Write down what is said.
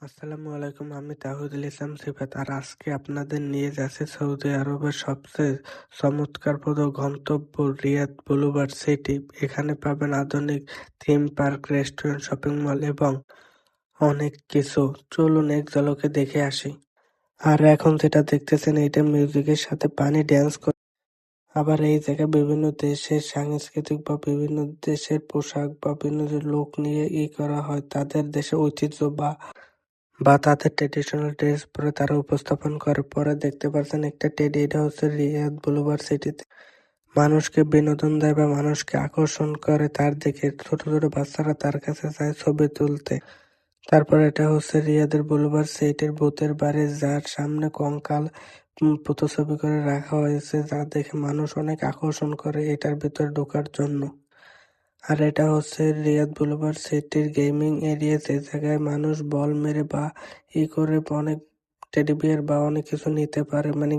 আসসালামু আলাইকুম, আমি তাহিদুল ইসলাম সিফাত। আর আজকে আপনাদের নিয়ে যাচ্ছি সৌদি আরবের সবচেয়ে চমৎকারপ্রদ গন্তব্য রিয়াদ বুলুভার্ড সিটি। এখানে পাবেন আধুনিক theme park, restaurant, shopping mall এবং অনেক কিছু। চলুন এক ঝলকে দেখে আসি। আর এখন যেটা দেখতেছেন এটা মিউজিকের সাথে পানি ড্যান্স করে। আবার এই জায়গায় বিভিন্ন দেশের সাংস্কৃতিক বা বিভিন্ন দেশের পোশাক বা বিভিন্ন যে লোক নিয়ে করা হয়, তাদের দেশের ঐতিহ্য বা তাদের ট্রেডিশনাল ড্রেস পরে তারা উপস্থাপন করে। পরে দেখতে পাচ্ছেন একটা টেডি, এটা হচ্ছে রিয়াদ বুলুভার্ড সিটিতে মানুষকে বিনোদন দেয় বা মানুষকে আকর্ষণ করে। তার দিকে ছোট ছোট বাচ্চারা তার কাছে যায় ছবি তুলতে। তারপর এটা হচ্ছে রিয়াদের বুলুভার্ড সিটির ভূতের বাড়ি, যার সামনে কঙ্কাল প্রতিছবি করে রাখা হয়েছে, যা দেখে মানুষ অনেক আকর্ষণ করে এটার ভিতরে ঢোকার জন্য। আর এটা হচ্ছে রিয়াদ বুলুভার্ড সিটির গেমিং এরিয়া, যে জায়গায় মানুষ বল মেরে বা করে অনেক টেডি বিয়ার বা অনেক কিছু নিতে পারে, মানে